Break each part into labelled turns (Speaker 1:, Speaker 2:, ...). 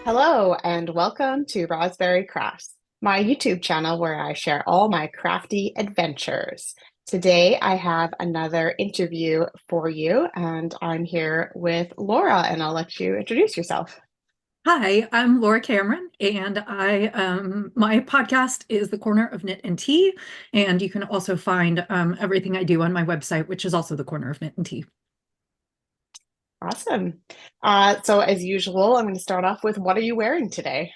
Speaker 1: Hello, and welcome to Rosberry Crafts, my YouTube channel where I share all my crafty adventures. Today, I have another interview for you, and I'm here with Laura, and I'll let you introduce yourself.
Speaker 2: Hi, I'm Laura Cameron, and my podcast is The Corner of Knit and Tea, and you can also find everything I do on my website, which is also The Corner of Knit and Tea.
Speaker 1: Awesome. So, as usual, I'm going to start off with what are you wearing today?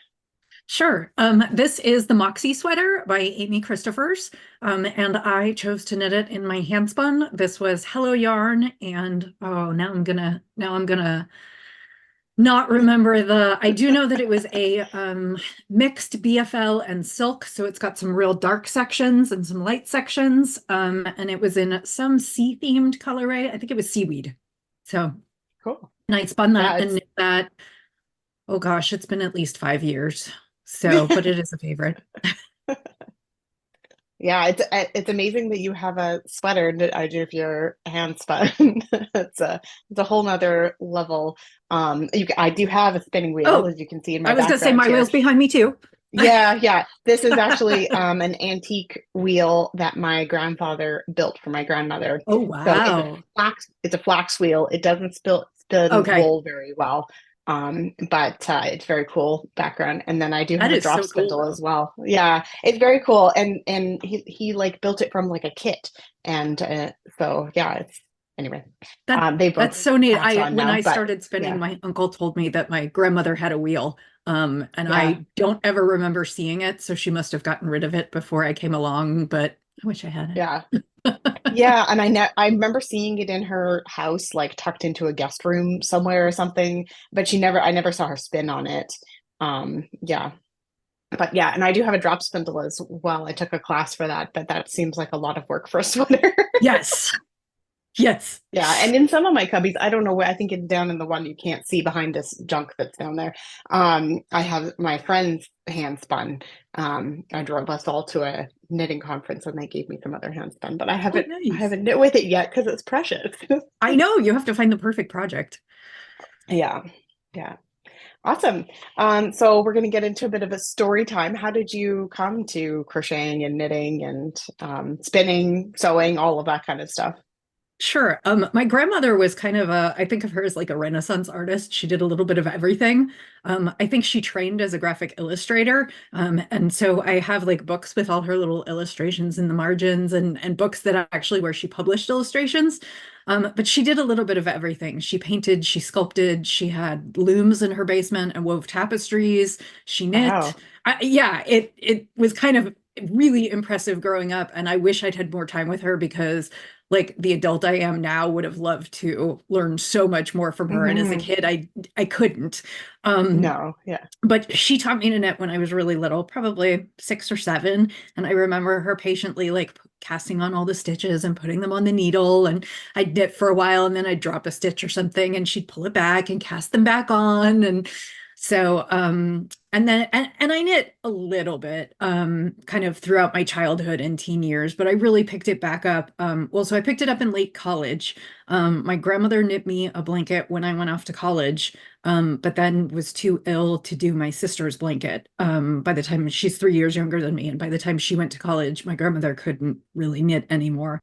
Speaker 2: Sure. This is the Moxie sweater by Amy Christophers, and I chose to knit it in my handspun. This was Hello Yarn, and oh, now I'm gonna not remember I do know that it was a mixed BFL and silk, so it's got some real dark sections and some light sections, and it was in some sea themed colorway. I think it was seaweed. So,
Speaker 1: Cool.
Speaker 2: and I spun
Speaker 1: Yeah,
Speaker 2: that and
Speaker 1: it's
Speaker 2: knit that. Oh gosh, it's been at least 5 years. So, but it is a favorite.
Speaker 1: yeah, it's amazing that you have a sweater that I do if you're hand spun. It's a whole nother level. I do have a spinning wheel,
Speaker 2: Oh,
Speaker 1: as you can see in my
Speaker 2: I was gonna say
Speaker 1: background
Speaker 2: my
Speaker 1: here.
Speaker 2: wheel's behind me too.
Speaker 1: Yeah. This is actually an antique wheel that my grandfather built for my grandmother.
Speaker 2: Oh
Speaker 1: So
Speaker 2: wow.
Speaker 1: it's a flax wheel. It doesn't spin
Speaker 2: Okay,
Speaker 1: wool very well. But it's very cool background. And then I do
Speaker 2: that
Speaker 1: have a
Speaker 2: is
Speaker 1: drop
Speaker 2: so cool
Speaker 1: spindle as
Speaker 2: though.
Speaker 1: well. Yeah, it's very cool. And he like built it from like a kit. And so yeah, it's anyway.
Speaker 2: That
Speaker 1: They both
Speaker 2: that's so neat.
Speaker 1: passed
Speaker 2: I
Speaker 1: on
Speaker 2: when
Speaker 1: now,
Speaker 2: I
Speaker 1: but
Speaker 2: started spinning,
Speaker 1: yeah.
Speaker 2: my uncle told me that my grandmother had a wheel. And
Speaker 1: Yeah.
Speaker 2: I don't ever remember seeing it, so she must have gotten rid of it before I came along, but I wish I had
Speaker 1: Yeah.
Speaker 2: it.
Speaker 1: Yeah, and I remember seeing it in her house, like tucked into a guest room somewhere or something, but I never saw her spin on it. Yeah. But yeah, and I do have a drop spindle as well. I took a class for that, but that seems like a lot of work for a sweater.
Speaker 2: Yes. Yes.
Speaker 1: Yeah, and in some of my cubbies, I don't know where, I think it's down in the one you can't see behind this junk that's down there. I have my friend's hand spun. I drove us all to a knitting conference and they gave me some other hand spun, but
Speaker 2: Oh,
Speaker 1: I
Speaker 2: nice.
Speaker 1: haven't knit with it yet because it's precious.
Speaker 2: I know you have to find the perfect project.
Speaker 1: Yeah. Yeah. Awesome. So we're going to get into a bit of a story time. How did you come to crocheting and knitting and spinning, sewing, all of that kind of stuff?
Speaker 2: Sure. My grandmother was kind of I think of her as like a Renaissance artist. She did a little bit of everything. I think she trained as a graphic illustrator. And so I have like books with all her little illustrations in the margins and books that actually where she published illustrations. But she did a little bit of everything. She painted, she sculpted, she had looms in her basement and wove tapestries. She knit.
Speaker 1: Wow.
Speaker 2: Yeah, it was kind of really impressive growing up. And I wish I'd had more time with her because like the adult I am now would have loved to learn so much more from her. And as a
Speaker 1: Hmm.
Speaker 2: kid, I couldn't. Um,
Speaker 1: No, yeah.
Speaker 2: but she taught me to knit when I was really little, probably 6 or 7. And I remember her patiently like casting on all the stitches and putting them on the needle. And I'd knit for a while and then I'd drop a stitch or something and she'd pull it back and cast them back on. And so, and I knit a little bit, kind of throughout my childhood and teen years, but I really picked it back up. Well, so I picked it up in late college. My grandmother knit me a blanket when I went off to college, but then was too ill to do my sister's blanket. By the time she's 3 years younger than me, and by the time she went to college, my grandmother couldn't really knit anymore.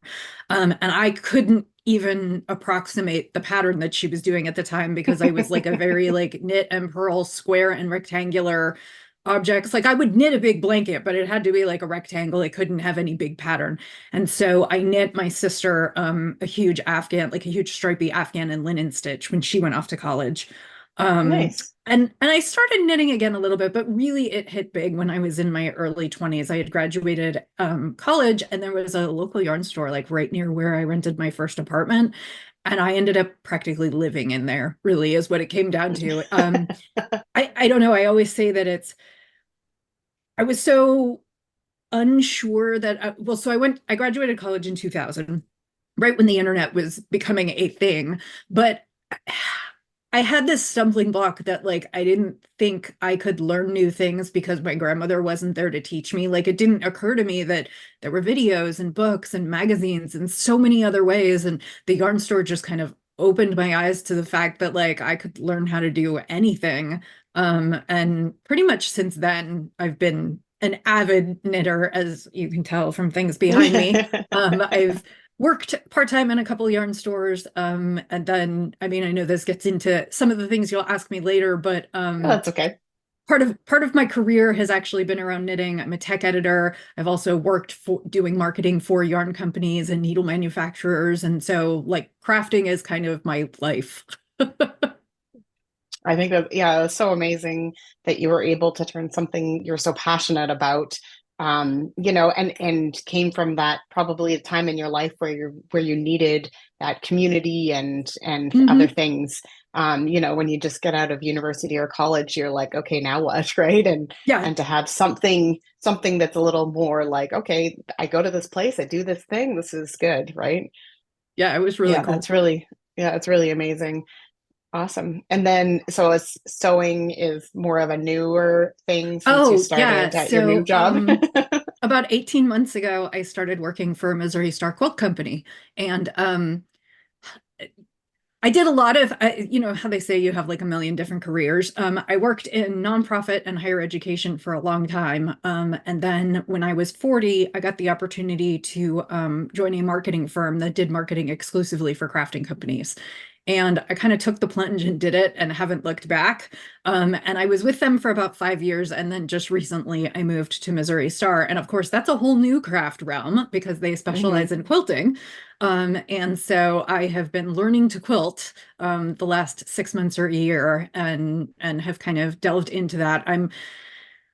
Speaker 2: And I couldn't even approximate the pattern that she was doing at the time because I was like a very like knit and purl square and rectangular objects. Like I would knit a big blanket, but it had to be like a rectangle. It couldn't have any big pattern. And so I knit my sister a huge Afghan, like a huge stripy Afghan and linen stitch when she went off to college. Um,
Speaker 1: Nice.
Speaker 2: and I started knitting again a little bit, but really it hit big when I was in my early 20s. I had graduated college and there was a local yarn store like right near where I rented my first apartment. And I ended up practically living in there, really is what it came down to. I don't know. I always say that I was so unsure that, well, so I graduated college in 2000, right when the internet was becoming a thing. But I had this stumbling block that like I didn't think I could learn new things because my grandmother wasn't there to teach me. Like it didn't occur to me that there were videos and books and magazines and so many other ways. And the yarn store just kind of opened my eyes to the fact that like I could learn how to do anything. And pretty much since then, I've been an avid knitter, as you can tell from things behind me. I've worked part-time in a couple yarn stores. And then, I mean, I know this gets into some of the things you'll ask me later, but
Speaker 1: Oh, that's okay.
Speaker 2: part of my career has actually been around knitting. I'm a tech editor. I've also worked for doing marketing for yarn companies and needle manufacturers. And so like crafting is kind of my life.
Speaker 1: I think that, yeah, it's so amazing that you were able to turn something you're so passionate about, and came from that probably a time in your life where you needed that community and other
Speaker 2: Hmm.
Speaker 1: things. When you just get out of university or college, you're like, okay, now what, right?
Speaker 2: Yeah.
Speaker 1: And to have something that's a little more like, okay, I go to this place, I do this thing, this is good, right?
Speaker 2: Yeah, it was really
Speaker 1: Yeah,
Speaker 2: cool.
Speaker 1: it's really amazing. Awesome. And then, so as sewing is more of a newer thing since you
Speaker 2: Oh, yeah.
Speaker 1: started at your new
Speaker 2: So,
Speaker 1: job.
Speaker 2: about 18 months ago, I started working for a Missouri Star Quilt Company. And I did a lot of, you know, how they say you have like a million different careers. I worked in nonprofit and higher education for a long time. And then when I was 40, I got the opportunity to join a marketing firm that did marketing exclusively for crafting companies. And I kind of took the plunge and did it and haven't looked back. And I was with them for about 5 years. And then just recently I moved to Missouri Star. And of course, that's a whole new craft realm because they
Speaker 1: Hmm.
Speaker 2: specialize in quilting. And so I have been learning to quilt the last 6 months or a year and have kind of delved into that.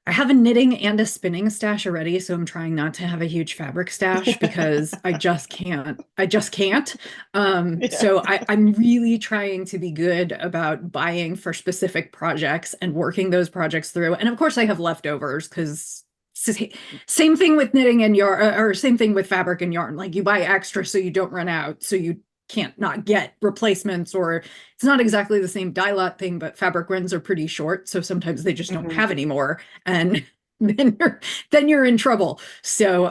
Speaker 2: I have a knitting and a spinning stash already, so I'm trying not to have a huge fabric stash because I just can't. I just can't.
Speaker 1: Yeah.
Speaker 2: So I'm really trying to be good about buying for specific projects and working those projects through. And of course, I have leftovers because same thing with knitting and yarn, or same thing with fabric and yarn. Like you buy extra so you don't run out, so you can't not get replacements, or it's not exactly the same dye lot thing, but fabric runs are pretty short, so sometimes they just don't
Speaker 1: Hmm.
Speaker 2: have any more, and then you're in trouble. So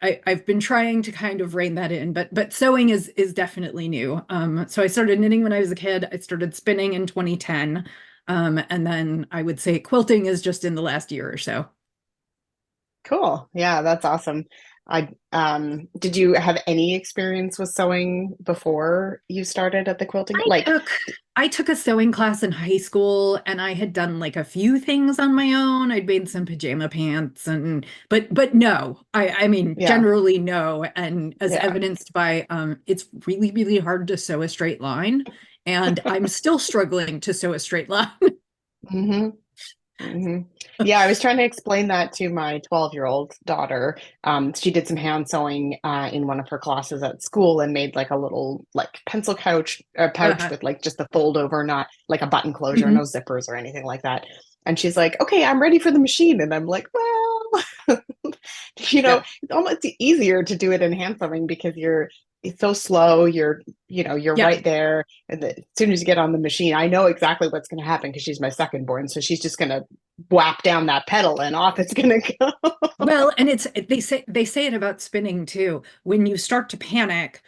Speaker 2: I've been trying to kind of rein that in, but sewing is definitely new. So I started knitting when I was a kid. I started spinning in 2010, and then I would say quilting is just in the last year or so.
Speaker 1: Cool. Yeah, that's awesome. Did you have any experience with sewing before you started at the quilting?
Speaker 2: I
Speaker 1: Like,
Speaker 2: took I took a sewing class in high school and I had done like a few things on my own. I'd made some pajama pants and but no. I mean
Speaker 1: yeah,
Speaker 2: generally no, and as
Speaker 1: yeah.
Speaker 2: evidenced by it's really really hard to sew a straight line and I'm still struggling to sew a straight line.
Speaker 1: Hmm. Hmm. Yeah, I was trying to explain that to my 12-year-old daughter. She did some hand sewing in one of her classes at school and made like a little like pencil couch or pouch
Speaker 2: Uh-huh.
Speaker 1: with like just the fold over, not like a button closure, no
Speaker 2: Mhm.
Speaker 1: zippers or anything like that. And she's like, "Okay, I'm ready for the machine." And I'm like, "Well,
Speaker 2: Yeah.
Speaker 1: it's almost easier to do it in hand sewing because it's so slow. You're
Speaker 2: Yeah.
Speaker 1: right there. And as soon as you get on the machine, I know exactly what's going to happen because she's my second born. So she's just going to whap down that pedal and off it's going to go."
Speaker 2: Well, and it's they say it about spinning too. When you start to panic,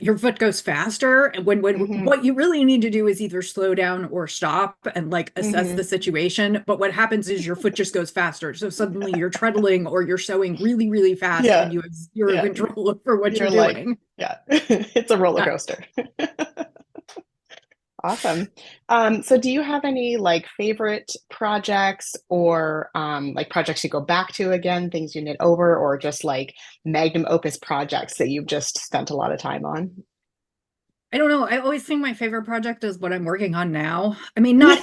Speaker 2: your foot goes faster, and when
Speaker 1: Hmm.
Speaker 2: what you really need to do is either slow down or stop and like assess
Speaker 1: Hmm.
Speaker 2: the situation. But what happens is your foot just goes faster. So suddenly you're treadling or you're sewing really, really fast, and
Speaker 1: Yeah.
Speaker 2: you have zero
Speaker 1: Yeah.
Speaker 2: control over what you're
Speaker 1: You're like,
Speaker 2: doing.
Speaker 1: yeah, it's a roller
Speaker 2: Yeah.
Speaker 1: coaster. Awesome. So do you have any like favorite projects or like projects you go back to again, things you knit over, or just like magnum opus projects that you've just spent a lot of time on?
Speaker 2: I don't know. I always think my favorite project is what I'm working on now. I mean, not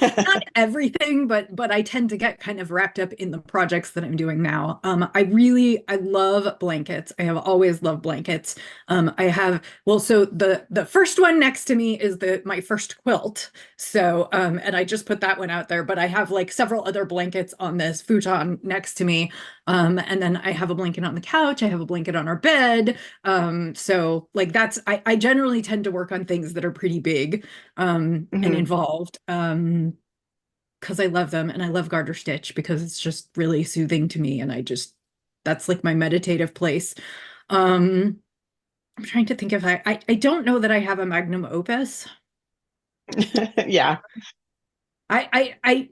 Speaker 2: everything, but I tend to get kind of wrapped up in the projects that I'm doing now. I love blankets. I have always loved blankets. I have well, so the first one next to me is the my first quilt. So and I just put that one out there, but I have like several other blankets on this futon next to me. And then I have a blanket on the couch. I have a blanket on our bed. So like I generally tend to work on things that are pretty big and
Speaker 1: Hmm.
Speaker 2: involved because I love them and I love garter stitch because it's just really soothing to me and I just that's like my meditative place. Um I'm trying to think if I don't know that I have a magnum opus.
Speaker 1: Yeah.
Speaker 2: I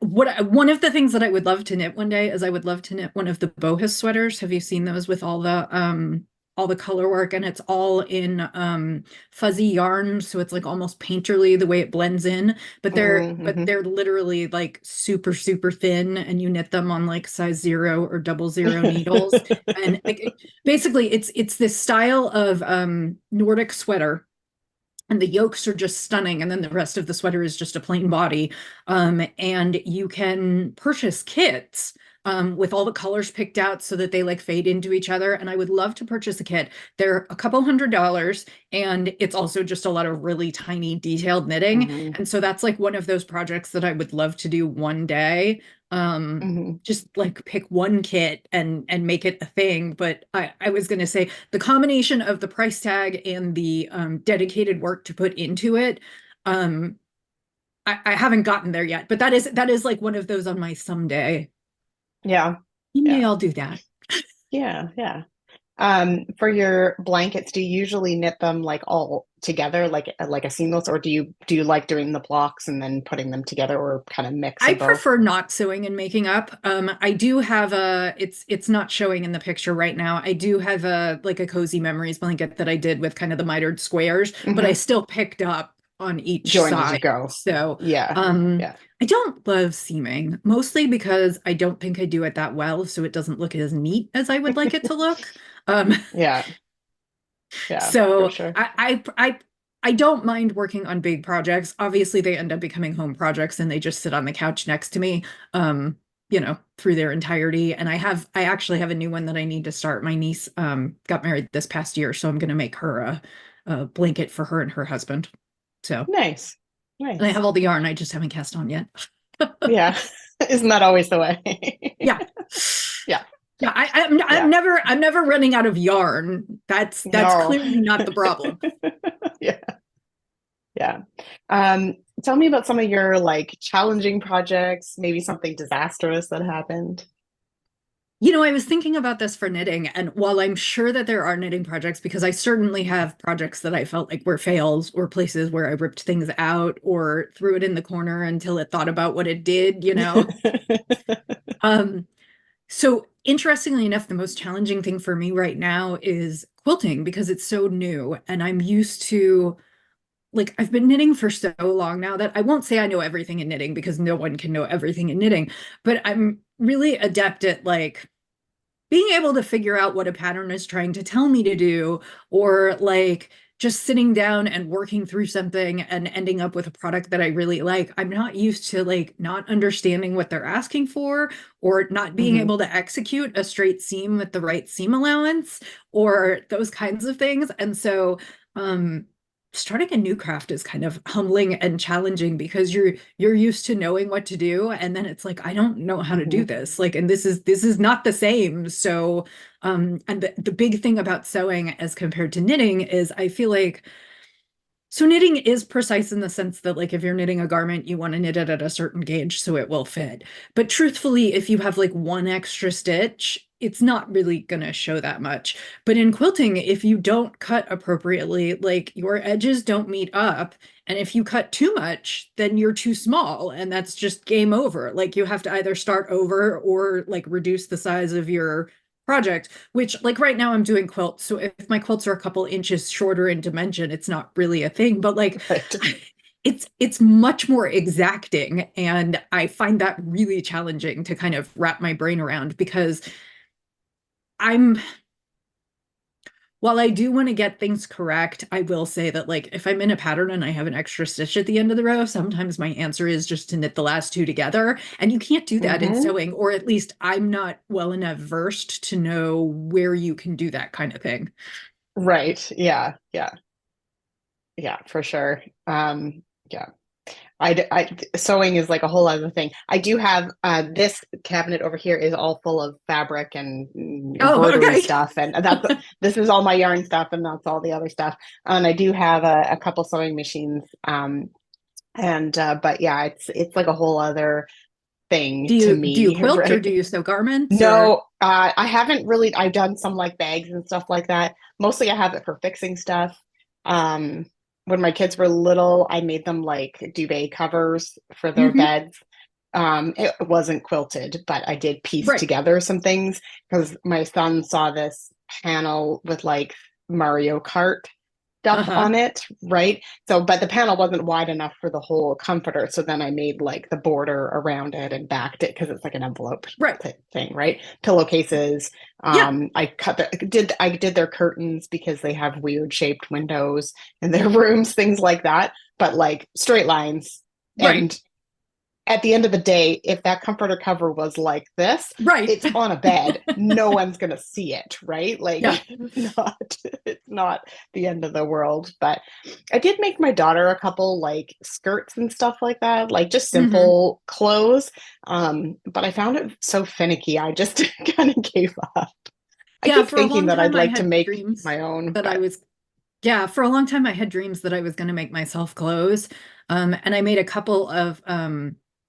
Speaker 2: what one of the things that I would love to knit one day is I would love to knit one of the boho sweaters. Have you seen those with all the color work, and it's all in fuzzy yarn, so it's like almost painterly the way it blends in, but
Speaker 1: Mm-hmm.
Speaker 2: they're literally like super super thin, and you knit them on like size 0 or 00 needles, and like basically it's this style of Nordic sweater, and the yolks are just stunning, and then the rest of the sweater is just a plain body. And you can purchase kits with all the colors picked out so that they like fade into each other, and I would love to purchase a kit. They're a couple $100, and it's also just a lot of really tiny detailed knitting,
Speaker 1: Hmm.
Speaker 2: and so that's like one of those projects that I would love to do one day. um
Speaker 1: Hmm.
Speaker 2: just like pick one kit and make it a thing. But I was going to say the combination of the price tag and the dedicated work to put into it, um, I haven't gotten there yet, but that is like one of those on my someday.
Speaker 1: Yeah.
Speaker 2: Someday
Speaker 1: Yeah.
Speaker 2: I'll do that.
Speaker 1: Yeah. Yeah. For your blankets, do you usually knit them like all together, like a seamless, or do you like doing the blocks and then putting them together, or kind of mix
Speaker 2: I
Speaker 1: of both?
Speaker 2: prefer not sewing and making up. I do have it's not showing in the picture right now. I do have a like a cozy memories blanket that I did with kind of the mitered squares, but I
Speaker 1: Hmm.
Speaker 2: still picked up on each
Speaker 1: Join as you
Speaker 2: side.
Speaker 1: go.
Speaker 2: So,
Speaker 1: Yeah.
Speaker 2: um,
Speaker 1: Yeah.
Speaker 2: I don't love seaming, mostly because I don't think I do it that well, so it doesn't look as neat as I would like it to look. Um,
Speaker 1: Yeah. Yeah, for
Speaker 2: so
Speaker 1: sure.
Speaker 2: I don't mind working on big projects. Obviously, they end up becoming home projects and they just sit on the couch next to me, through their entirety. And I actually have a new one that I need to start. My niece got married this past year, so I'm going to make her a blanket for her and her husband. So,
Speaker 1: Nice.
Speaker 2: and I
Speaker 1: Nice.
Speaker 2: have all the yarn, I just haven't cast on yet.
Speaker 1: Yeah. Isn't that always the way?
Speaker 2: Yeah.
Speaker 1: Yeah.
Speaker 2: Yeah, I'm
Speaker 1: Yeah.
Speaker 2: never running out of yarn. That's
Speaker 1: No.
Speaker 2: clearly not the problem.
Speaker 1: Yeah. Yeah. Um, Tell me about some of your like challenging projects, maybe something disastrous that happened.
Speaker 2: I was thinking about this for knitting, and while I'm sure that there are knitting projects, because I certainly have projects that I felt like were fails, or places where I ripped things out or threw it in the corner until it thought about what it did. Um, so interestingly enough, the most challenging thing for me right now is quilting because it's so new, and I'm used to like I've been knitting for so long now that I won't say I know everything in knitting because no one can know everything in knitting, but I'm really adept at like being able to figure out what a pattern is trying to tell me to do, or like just sitting down and working through something and ending up with a product that I really like. I'm not used to like not understanding what they're asking for, or not being
Speaker 1: Hmm.
Speaker 2: able to execute a straight seam with the right seam allowance, or those kinds of things. And so um starting a new craft is kind of humbling and challenging because you're used to knowing what to do, and then it's like I don't know how to do
Speaker 1: Hmm.
Speaker 2: this, like, and this is not the same. So and the big thing about sewing as compared to knitting is I feel like, so knitting is precise in the sense that like if you're knitting a garment, you want to knit it at a certain gauge so it will fit. But truthfully, if you have like one extra stitch, it's not really going to show that much. But in quilting, if you don't cut appropriately, like your edges don't meet up, and if you cut too much, then you're too small, and that's just game over. Like you have to either start over or like reduce the size of your project, which like right now I'm doing quilts. So if my quilts are a couple inches shorter in dimension, it's not really a thing, but like
Speaker 1: Right.
Speaker 2: it's much more exacting, and I find that really challenging to kind of wrap my brain around because I'm while I do want to get things correct, I will say that like if I'm in a pattern and I have an extra stitch at the end of the row, sometimes my answer is just to knit the last two together. And you can't do that in
Speaker 1: Hmm.
Speaker 2: sewing, or at least I'm not well enough versed to know where you can do that kind of thing.
Speaker 1: Right. Yeah. Yeah. Yeah, for sure. Yeah. Sewing is like a whole other thing. I do have this cabinet over here is all full of fabric and
Speaker 2: Oh,
Speaker 1: embroidery
Speaker 2: okay.
Speaker 1: stuff, and this is all my yarn stuff, and that's all the other stuff. And I do have a couple sewing machines, and but yeah, it's like a whole other
Speaker 2: Do
Speaker 1: thing to
Speaker 2: you
Speaker 1: me,
Speaker 2: quilt or do
Speaker 1: right?
Speaker 2: you sew garments
Speaker 1: No,
Speaker 2: or?
Speaker 1: I haven't really, I've done some like bags and stuff like that. Mostly I have it for fixing stuff. Um, when my kids were little, I made them like duvet covers for their
Speaker 2: Hmm.
Speaker 1: beds. It wasn't quilted, but I did piece
Speaker 2: Right.
Speaker 1: together some things because my son saw this panel with like Mario Kart stuff
Speaker 2: Uh-huh.
Speaker 1: on it, right? So, but the panel wasn't wide enough for the whole comforter. So then I made like the border around it and backed it because it's like an envelope
Speaker 2: Right.
Speaker 1: thing, right? Pillowcases.
Speaker 2: Yeah.
Speaker 1: I did their curtains because they have weird shaped windows in their rooms, things like that. But like straight lines.
Speaker 2: Right.
Speaker 1: And at the end of the day, if that comforter cover was like this,
Speaker 2: Right.
Speaker 1: it's on a bed. No one's gonna see it, right? Like
Speaker 2: Yeah.
Speaker 1: it's not the end of the world. But I did make my daughter a couple like skirts and stuff like that, like just
Speaker 2: Hmm.
Speaker 1: simple clothes. But I found it so finicky. I just kind of gave up. I
Speaker 2: Yeah,
Speaker 1: keep
Speaker 2: for a
Speaker 1: thinking
Speaker 2: long
Speaker 1: that
Speaker 2: time
Speaker 1: I'd
Speaker 2: I
Speaker 1: like to
Speaker 2: had
Speaker 1: make
Speaker 2: dreams
Speaker 1: my own,
Speaker 2: that I
Speaker 1: but
Speaker 2: was yeah, for a long time I had dreams that I was going to make myself clothes. And I made a couple of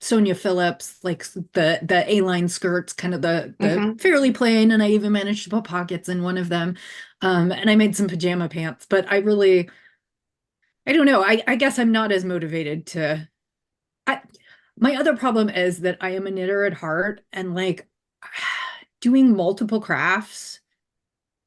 Speaker 2: Sonia Phillips, like the A-line skirts, kind of the
Speaker 1: mhm,
Speaker 2: fairly plain, and I even managed to put pockets in one of them. And I made some pajama pants, but I don't know. I guess I'm not as motivated to I my other problem is that I am a knitter at heart, and like doing multiple crafts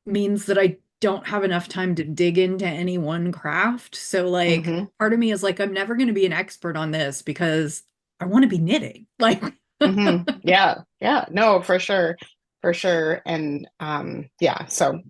Speaker 2: means that I don't have enough time to dig into any one craft. So like
Speaker 1: mhm,
Speaker 2: part of me is like, I'm never going to be an expert on this because I want to be knitting. Like,
Speaker 1: mhm. Yeah, yeah, no, for sure. And yeah, so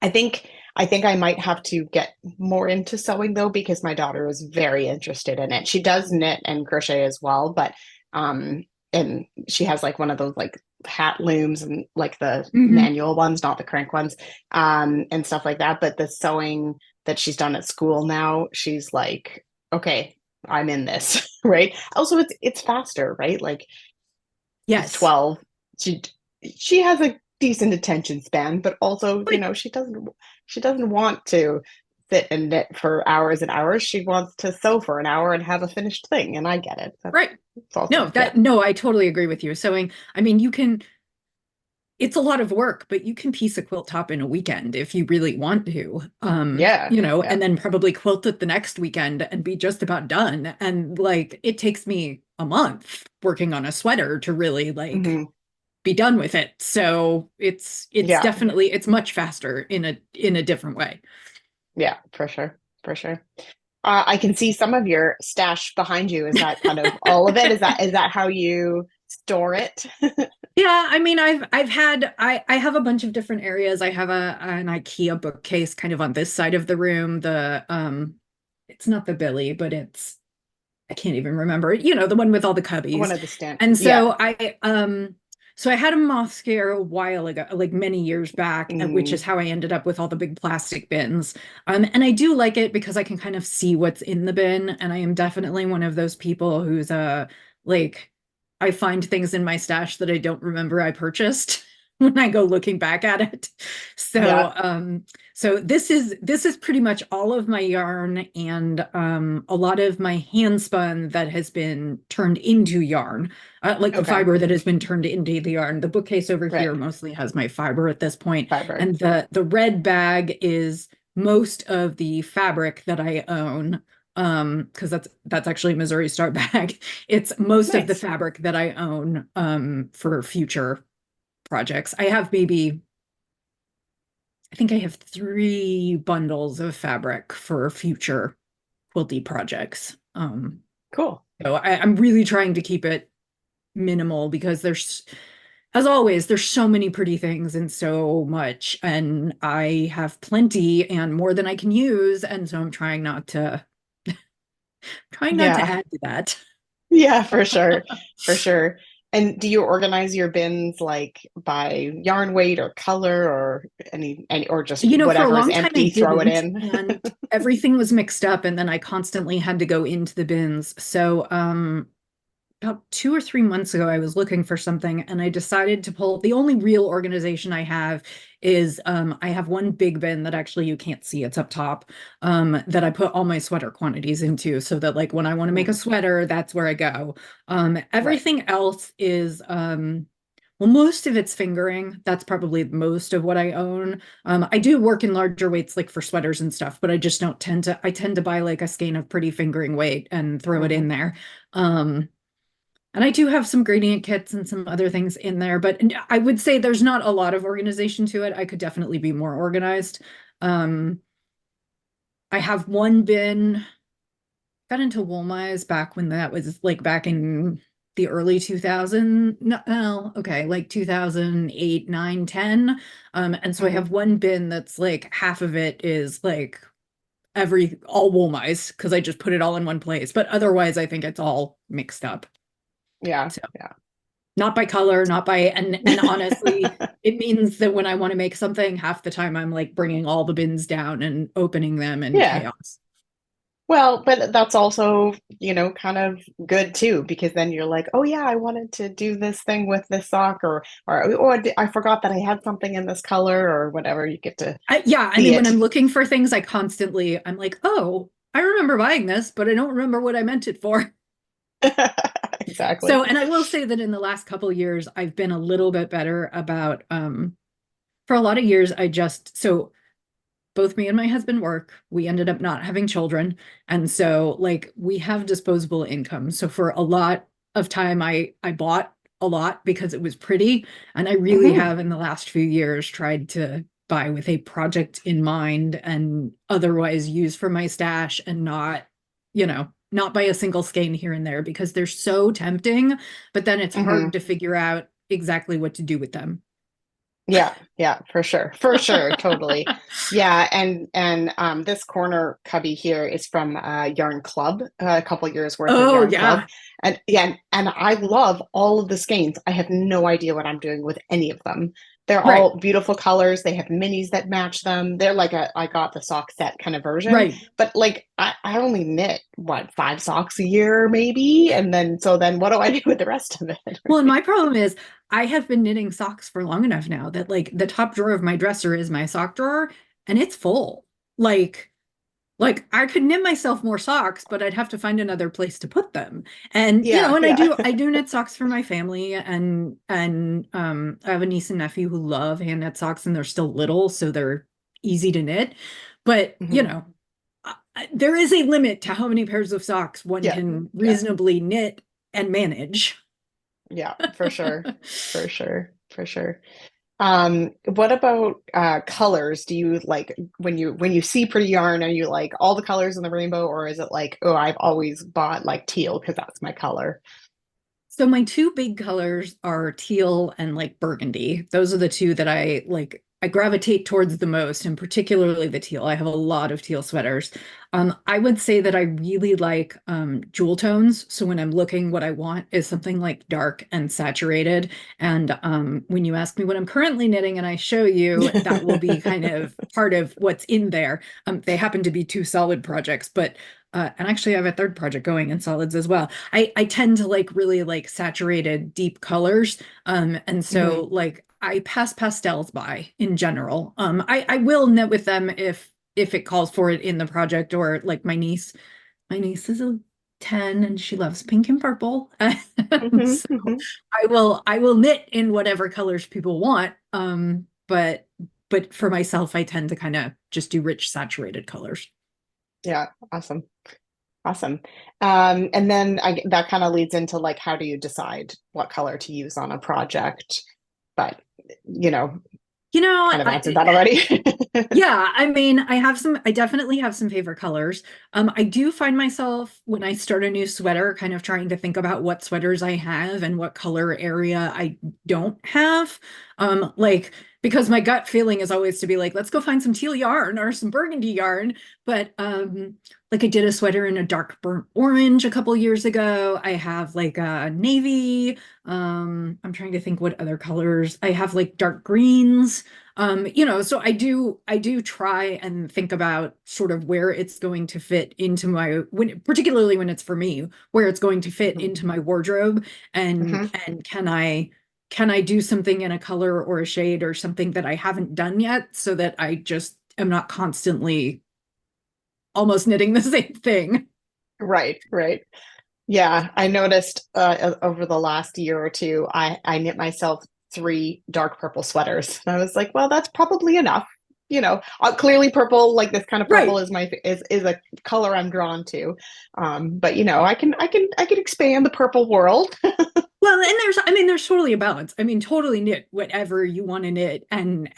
Speaker 1: I think I might have to get more into sewing though, because my daughter is very interested in it. She does knit and crochet as well, but um and she has like one of those like hat looms and like the
Speaker 2: mhm.
Speaker 1: manual ones, not the crank ones, and stuff like that. But the sewing that she's done at school now, she's like, okay, I'm in this, right? Also, it's faster, right? Like she's
Speaker 2: Yes.
Speaker 1: 12. She she has a decent attention span, but also,
Speaker 2: But
Speaker 1: she doesn't want to sit and knit for hours and hours. She wants to sew for an hour and have a finished thing, and I get it.
Speaker 2: right.
Speaker 1: That's also, yeah.
Speaker 2: No, I totally agree with you. Sewing, I mean, it's a lot of work, but you can piece a quilt top in a weekend if you really want to.
Speaker 1: Yeah, yeah.
Speaker 2: And then probably quilt it the next weekend and be just about done. And like it takes me a month working on a sweater to really like
Speaker 1: Hmm.
Speaker 2: be done with it. So it's
Speaker 1: Yeah,
Speaker 2: definitely it's much faster in a different way.
Speaker 1: yeah, for sure. For sure. I can see some of your stash behind you. Is that kind of all of it? Is that how you store it?
Speaker 2: Yeah, I mean, I have a bunch of different areas. I have an IKEA bookcase kind of on this side of the room. The it's not the Billy, but it's I can't even remember. You know, the one with all the
Speaker 1: One
Speaker 2: cubbies.
Speaker 1: of the stand.
Speaker 2: And
Speaker 1: Yeah.
Speaker 2: so I had a moth scare a while ago, like many years back, which is
Speaker 1: Mm,
Speaker 2: how I ended up with all the big plastic bins. And I do like it because I can kind of see what's in the bin, and I am definitely one of those people who's like I find things in my stash that I don't remember I purchased when I go looking back at it.
Speaker 1: yeah.
Speaker 2: So this is pretty much all of my yarn and a lot of my hand spun that has been turned into yarn, like the
Speaker 1: Okay.
Speaker 2: fiber that has been turned into the yarn. The bookcase over here
Speaker 1: Right.
Speaker 2: mostly has my fiber at this point,
Speaker 1: Fiber.
Speaker 2: and the red bag is most of the fabric that I own. Because that's actually a Missouri Star bag. It's most of the
Speaker 1: Nice.
Speaker 2: fabric that I own for future projects. I have maybe I think I have 3 bundles of fabric for future quilty projects.
Speaker 1: Cool.
Speaker 2: So I'm really trying to keep it minimal because as always, there's so many pretty things and so much, and I have plenty and more than I can use, and so I'm trying not to
Speaker 1: Yeah.
Speaker 2: add to that.
Speaker 1: Yeah, for sure. For sure. And do you organize your bins like by yarn weight or color or or just
Speaker 2: You know, for a
Speaker 1: whatever is
Speaker 2: long time I
Speaker 1: empty, throw it
Speaker 2: didn't,
Speaker 1: in?
Speaker 2: and everything was mixed up, and then I constantly had to go into the bins. So, about 2 or 3 months ago, I was looking for something and I decided to pull the only real organization I have is I have one big bin that actually you can't see, it's up top, that I put all my sweater quantities into so that like when I want to make a
Speaker 1: Mm,
Speaker 2: sweater, that's where I go.
Speaker 1: right.
Speaker 2: Everything else is Well, most of it's fingering. That's probably most of what I own. I do work in larger weights, like for sweaters and stuff, but I just don't tend to. I tend to buy like a skein of pretty fingering weight and throw it in
Speaker 1: Hmm.
Speaker 2: there. Um, and I do have some gradient kits and some other things in there, but I would say there's not a lot of organization to it. I could definitely be more organized. Um, I have one bin. Got into Woolmize back when that was like back in the early 2000, no, well, okay, like 2008, 9, 10. And so I
Speaker 1: Hmm.
Speaker 2: have one bin that's like half of it is like all Woolmize because I just put it all in one place. But otherwise, I think it's all mixed up.
Speaker 1: Yeah,
Speaker 2: So
Speaker 1: yeah.
Speaker 2: not by color, not by, and honestly, it means that when I want to make something, half the time I'm like bringing all the bins down and opening them in
Speaker 1: Yeah.
Speaker 2: chaos.
Speaker 1: Well, but that's also, kind of good too, because then you're like, oh yeah, I wanted to do this thing with this sock, or I forgot that I had something in this color, or whatever. You get to
Speaker 2: Yeah, I
Speaker 1: see
Speaker 2: mean, when
Speaker 1: it.
Speaker 2: I'm looking for things, I'm like, oh, I remember buying this, but I don't remember what I meant it for.
Speaker 1: Exactly.
Speaker 2: So, and I will say that in the last couple of years, I've been a little bit better about, for a lot of years, so both me and my husband work. We ended up not having children. And so like we have disposable income. So for a lot of time I bought a lot because it was pretty. And I really
Speaker 1: Hmm.
Speaker 2: have in the last few years tried to buy with a project in mind and otherwise use for my stash and not buy a single skein here and there because they're so tempting, but then it's hard
Speaker 1: Hmm.
Speaker 2: to figure out exactly what to do with them.
Speaker 1: Yeah, yeah, for sure. For sure, totally. Yeah, and this corner cubby here is from Yarn Club, a couple years worth of
Speaker 2: Oh
Speaker 1: Yarn Club.
Speaker 2: yeah.
Speaker 1: And yeah, and I love all of the skeins. I have no idea what I'm doing with any of them. They're
Speaker 2: Right.
Speaker 1: all beautiful colors. They have minis that match them. They're like I got the sock set kind of version,
Speaker 2: Right.
Speaker 1: but like I only knit what, 5 socks a year maybe, and then what do I do with the rest of it?
Speaker 2: Well, and my problem is I have been knitting socks for long enough now that like the top drawer of my dresser is my sock drawer and it's full. Like like I could knit myself more socks, but I'd have to find another place to put them. And
Speaker 1: Yeah,
Speaker 2: and
Speaker 1: yeah.
Speaker 2: I do knit socks for my family and I have a niece and nephew who love hand knit socks and they're still little, so they're easy to knit. But,
Speaker 1: Mhm.
Speaker 2: there is a limit to how many pairs of socks one
Speaker 1: Yeah,
Speaker 2: can
Speaker 1: yeah.
Speaker 2: reasonably knit and manage.
Speaker 1: Yeah, for sure. For sure. For sure. What about colors? Do you like when you see pretty yarn, are you like all the colors in the rainbow, or is it like, oh, I've always bought like teal because that's my color?
Speaker 2: So my two big colors are teal and like burgundy. Those are the two that I like. I gravitate towards the most, and particularly the teal. I have a lot of teal sweaters. I would say that I really like jewel tones. So when I'm looking, what I want is something like dark and saturated. And when you ask me what I'm currently knitting and I show you, that will be kind of part of what's in there. They happen to be two solid projects, but and actually I have a third project going in solids as well. I tend to like really like saturated deep colors. And
Speaker 1: Hmm.
Speaker 2: so like I pass pastels by in general. I will knit with them if it calls for it in the project or like my niece is a 10 and she loves pink and purple. And
Speaker 1: Hmm.
Speaker 2: so
Speaker 1: Hmm.
Speaker 2: I will knit in whatever colors people want. But for myself, I tend to kind of just do rich saturated colors.
Speaker 1: Yeah, awesome. Awesome. And then that kind of leads into like, how do you decide what color to use on a project? But, you know,
Speaker 2: You know,
Speaker 1: kind of answered that already.
Speaker 2: yeah, I mean, I definitely have some favorite colors. I do find myself when I start a new sweater kind of trying to think about what sweaters I have and what color area I don't have. Like because my gut feeling is always to be like, let's go find some teal yarn or some burgundy yarn. But like I did a sweater in a dark burnt orange a couple years ago. I have like a navy. I'm trying to think what other colors. I have like dark greens. So I do try and think about sort of where it's going to fit into particularly when it's for me, where it's going to fit
Speaker 1: Mhm.
Speaker 2: into my wardrobe
Speaker 1: Mhm.
Speaker 2: and can I do something in a color or a shade or something that I haven't done yet so that I just am not constantly almost knitting the same thing.
Speaker 1: Right, right. Yeah, I noticed over the last year or two, I knit myself 3 dark purple sweaters. And I was like, well, that's probably enough. Clearly purple, like this kind of purple
Speaker 2: Right.
Speaker 1: is a color I'm drawn to. But I can expand the purple world.
Speaker 2: Well, and there's totally a balance. I mean, totally knit whatever you want to knit and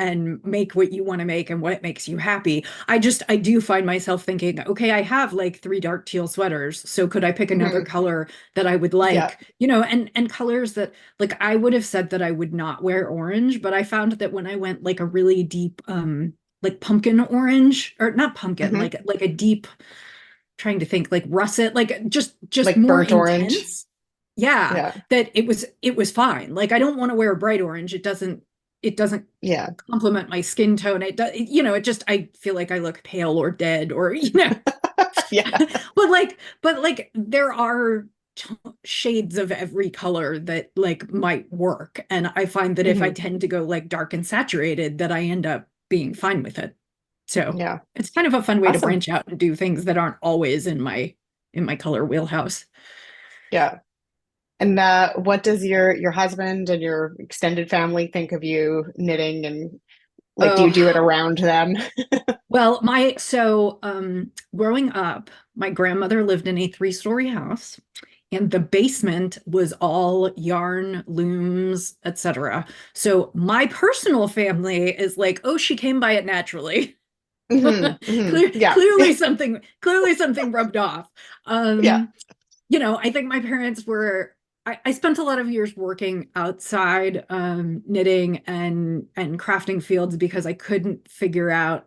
Speaker 2: make what you want to make and what makes you happy. I do find myself thinking, okay, I have like 3 dark teal sweaters, so could I pick another
Speaker 1: Mhm.
Speaker 2: color that I would
Speaker 1: Yeah.
Speaker 2: like, and colors that like I would have said that I would not wear orange, but I found that when I went like a really deep like pumpkin orange or not pumpkin,
Speaker 1: Hmm.
Speaker 2: like a deep trying to think like russet, like just
Speaker 1: Like
Speaker 2: more
Speaker 1: burnt orange.
Speaker 2: intense. Yeah,
Speaker 1: Yeah.
Speaker 2: that it was fine. Like I don't want to wear a bright orange. It doesn't
Speaker 1: Yeah.
Speaker 2: complement my skin tone. It just I feel like I look pale or dead or.
Speaker 1: Yeah.
Speaker 2: But like there are shades of every color that like might work. And I find that if I
Speaker 1: Hmm.
Speaker 2: tend to go like dark and saturated, that I end up being fine with it. So
Speaker 1: Yeah.
Speaker 2: it's kind of a fun way to
Speaker 1: Awesome.
Speaker 2: branch out and do things that aren't always in my color wheelhouse.
Speaker 1: Yeah. And what does your husband and your extended family think of you knitting, and like do you
Speaker 2: Oh,
Speaker 1: do it around them?
Speaker 2: well, growing up, my grandmother lived in a 3-story house, and the basement was all yarn, looms, etc. So my personal family is like, oh, she came by it naturally.
Speaker 1: Hmm. Hmm. Yeah.
Speaker 2: Clearly something rubbed off.
Speaker 1: Yeah.
Speaker 2: I think my parents were I spent a lot of years working outside knitting and crafting fields because I couldn't figure out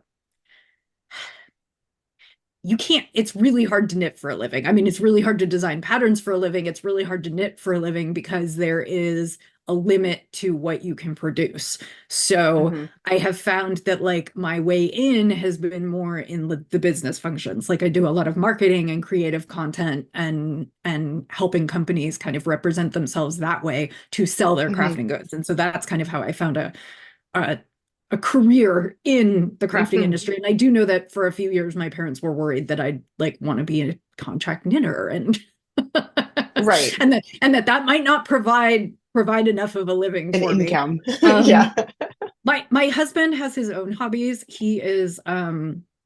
Speaker 2: you can't it's really hard to knit for a living. I mean, it's really hard to design patterns for a living. It's really hard to knit for a living because there is a limit to what you can produce. So
Speaker 1: Hmm.
Speaker 2: I have found that like my way in has been more in the business functions. Like I do a lot of marketing and creative content and helping companies kind of represent themselves that way to sell their
Speaker 1: Hmm.
Speaker 2: crafting goods. And so that's kind of how I found a a career in the crafting
Speaker 1: Hmm.
Speaker 2: industry. And I do know that for a few years, my parents were worried that I'd like want to be a contract knitter and
Speaker 1: Right.
Speaker 2: and that might not provide enough of a living
Speaker 1: An
Speaker 2: for me.
Speaker 1: income. Yeah.
Speaker 2: Um, my husband has his own hobbies. He is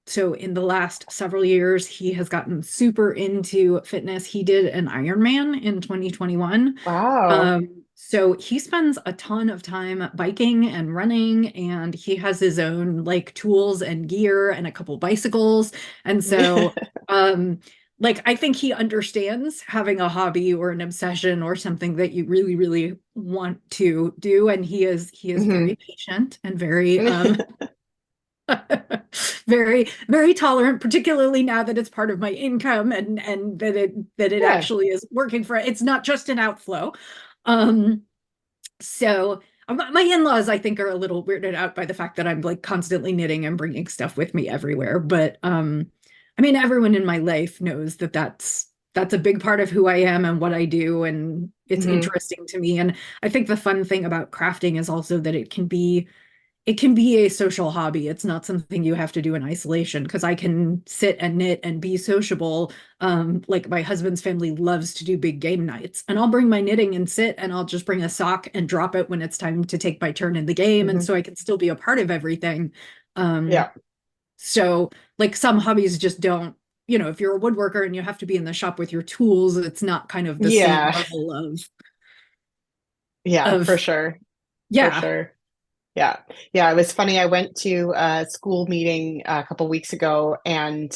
Speaker 2: so in the last several years, he has gotten super into fitness. He did an Ironman in 2021.
Speaker 1: Wow.
Speaker 2: So he spends a ton of time biking and running, and he has his own like tools and gear and a couple bicycles. And so, um, like I think he understands having a hobby or an obsession or something that you really, really want to do. And he is
Speaker 1: Hmm.
Speaker 2: very patient and very very, very tolerant, particularly now that it's part of my income and that it
Speaker 1: Yeah.
Speaker 2: actually is working for it. It's not just an outflow. Um, so my in-laws, I think, are a little weirded out by the fact that I'm like constantly knitting and bringing stuff with me everywhere. But I mean, everyone in my life knows that that's a big part of who I am and what I do, and it's
Speaker 1: Hmm.
Speaker 2: interesting to me. And I think the fun thing about crafting is also that it can be a social hobby. It's not something you have to do in isolation because I can sit and knit and be sociable. Like my husband's family loves to do big game nights, and I'll bring my knitting and sit, and I'll just bring a sock and drop it when it's time to take my turn in the game, and
Speaker 1: Hmm.
Speaker 2: so I can still be a part of everything. Um,
Speaker 1: Yeah.
Speaker 2: so like some hobbies just don't. If you're a woodworker and you have to be in the shop with your tools, it's not kind of the same
Speaker 1: Yeah.
Speaker 2: level of
Speaker 1: Yeah, for
Speaker 2: of
Speaker 1: sure. For
Speaker 2: yeah.
Speaker 1: sure. Yeah. Yeah, it was funny. I went to a school meeting a couple weeks ago, and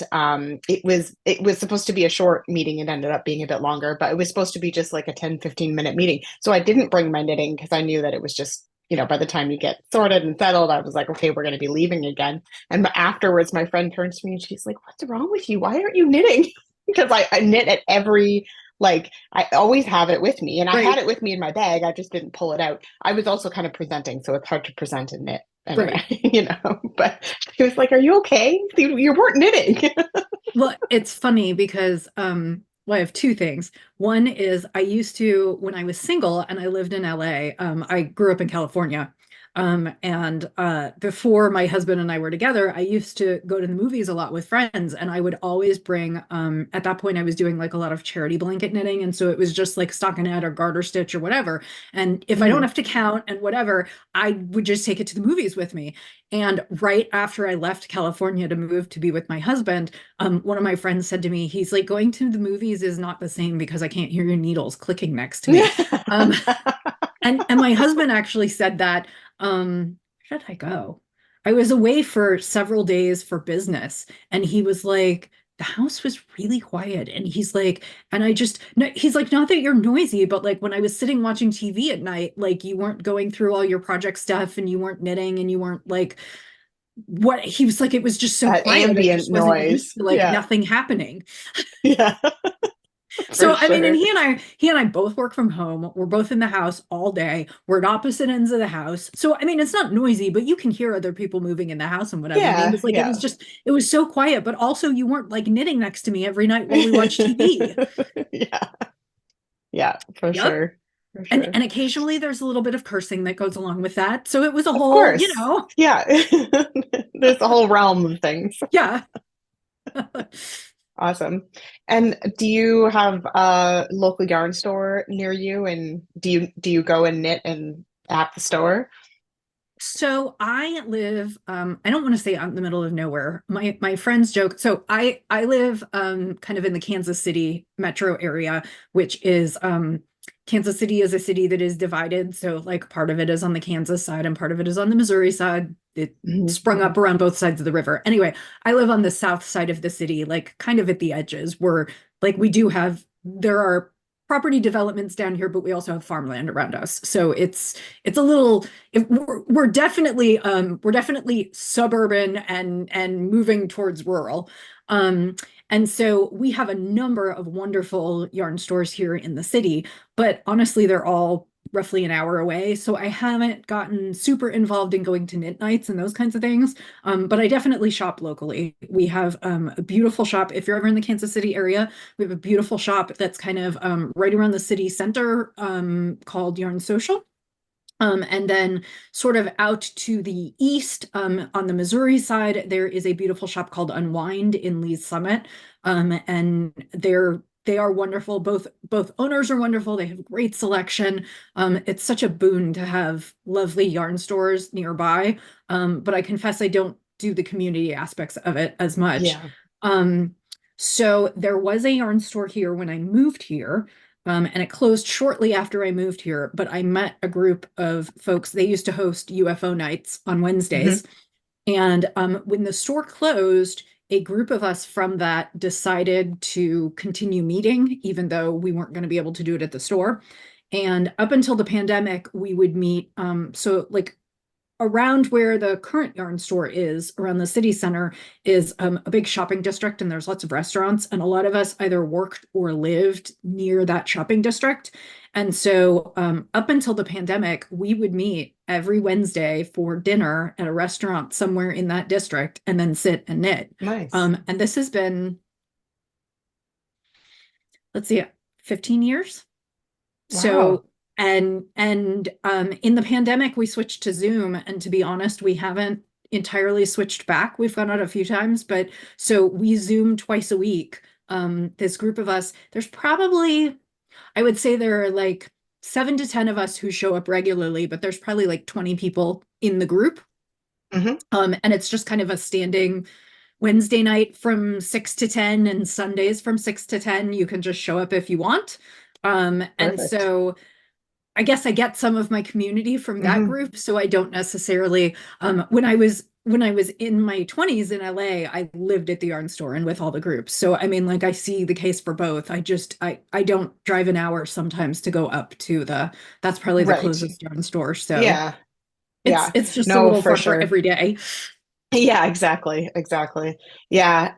Speaker 1: it was supposed to be a short meeting. It ended up being a bit longer, but it was supposed to be just like a 10-15 minute meeting. So I didn't bring my knitting because I knew that it was just, by the time you get sorted and settled, I was like, okay, we're going to be leaving again. And afterwards, my friend turns to me and she's like, what's wrong with you? Why aren't you knitting? Because I knit at every, like, I always have it with me, and I had
Speaker 2: Right,
Speaker 1: it with me in my bag. I just didn't pull it out. I was also kind of presenting, so it's hard to present and knit anyway,
Speaker 2: right.
Speaker 1: But he was like, "Are you okay? You weren't knitting."
Speaker 2: Well, it's funny because well, I have two things. One is I used to, when I was single and I lived in LA, I grew up in California. And before my husband and I were together, I used to go to the movies a lot with friends, and I would always bring, at that point, I was doing like a lot of charity blanket knitting. And so it was just like stockinette or garter stitch or whatever. And if I don't
Speaker 1: Mhm.
Speaker 2: have to count and whatever, I would just take it to the movies with me. And right after I left California to move to be with my husband, one of my friends said to me, he's like, going to the movies is not the same because I can't hear your needles clicking next to me. Um, and my husband actually said that, where did I go? I was away for several days for business, and he was like, the house was really quiet. And he's like, and I just, no, he's like, not that you're noisy, but like when I was sitting watching TV at night, like you weren't going through all your project stuff and you weren't knitting and you weren't like, what he was like, it was just so
Speaker 1: That
Speaker 2: quiet. I
Speaker 1: ambient
Speaker 2: just wasn't used
Speaker 1: noise.
Speaker 2: to like
Speaker 1: Yeah,
Speaker 2: nothing happening.
Speaker 1: yeah, for
Speaker 2: So, I mean, and
Speaker 1: sure.
Speaker 2: he and I both work from home. We're both in the house all day. We're at opposite ends of the house. So, I mean, it's not noisy, but you can hear other people moving in the house and whatever. And he
Speaker 1: Yeah,
Speaker 2: was like, it was
Speaker 1: yeah.
Speaker 2: just, it was so quiet, but also you weren't like knitting next to me every night while we watched TV.
Speaker 1: Yeah, yeah, for
Speaker 2: Yep.
Speaker 1: sure. For sure.
Speaker 2: And occasionally there's a little bit of cursing that goes along with that. So it was a
Speaker 1: Of
Speaker 2: whole,
Speaker 1: course. Yeah. There's a whole realm of things.
Speaker 2: yeah.
Speaker 1: Awesome. And do you have a local yarn store near you? And do you go and knit and at the store?
Speaker 2: So I live, I don't want to say out in the middle of nowhere. My friends joke. So I live kind of in the Kansas City metro area, which is Kansas City is a city that is divided. So like part of it is on the Kansas side and part of it is on the Missouri side. It
Speaker 1: Mhm.
Speaker 2: sprung up around both sides of the river. Anyway, I live on the south side of the city, like kind of at the edges where like we do have there are property developments down here, but we also have farmland around us. So it's a little we're definitely suburban and moving towards rural. Um, and so we have a number of wonderful yarn stores here in the city, but honestly, they're all roughly an hour away. So I haven't gotten super involved in going to knit nights and those kinds of things. But I definitely shop locally. We have a beautiful shop. If you're ever in the Kansas City area, we have a beautiful shop that's kind of right around the city center called Yarn Social. And then sort of out to the east, on the Missouri side, there is a beautiful shop called Unwind in Lee's Summit. And they are wonderful. Both owners are wonderful. They have great selection. It's such a boon to have lovely yarn stores nearby. But I confess I don't do the community aspects of it as much.
Speaker 1: Yeah.
Speaker 2: Um, so there was a yarn store here when I moved here. And it closed shortly after I moved here, but I met a group of folks. They used to host UFO nights on
Speaker 1: Hmm.
Speaker 2: Wednesdays. And when the store closed, a group of us from that decided to continue meeting, even though we weren't going to be able to do it at the store. And up until the pandemic, we would meet. So, like, around where the current yarn store is, around the city center, is a big shopping district, and there's lots of restaurants. And a lot of us either worked or lived near that shopping district. And so, up until the pandemic, we would meet every Wednesday for dinner at a restaurant somewhere in that district and then sit and knit.
Speaker 1: Nice.
Speaker 2: And this has been, let's see, 15 years.
Speaker 1: Wow.
Speaker 2: So, and in the pandemic, we switched to Zoom, and to be honest, we haven't entirely switched back. We've gone out a few times, but so we Zoom twice a week. This group of us, there's probably, I would say there are like 7 to 10 of us who show up regularly, but there's probably like 20 people in the group.
Speaker 1: Hmm.
Speaker 2: And it's just kind of a standing Wednesday night from 6 to 10 and Sundays from 6 to 10. You can just show up if you want. And
Speaker 1: Perfect.
Speaker 2: so I guess I get some of my community from that
Speaker 1: Hmm.
Speaker 2: group, so I don't necessarily. When I was in my 20s in LA, I lived at the yarn store and with all the groups. So I mean, like I see the case for both. I don't drive an hour sometimes to go up to the that's probably the
Speaker 1: Right.
Speaker 2: closest yarn store. So
Speaker 1: Yeah.
Speaker 2: it's
Speaker 1: Yeah.
Speaker 2: it's just a
Speaker 1: No,
Speaker 2: little
Speaker 1: for
Speaker 2: far for
Speaker 1: sure.
Speaker 2: every day.
Speaker 1: Yeah, exactly. Exactly. Yeah.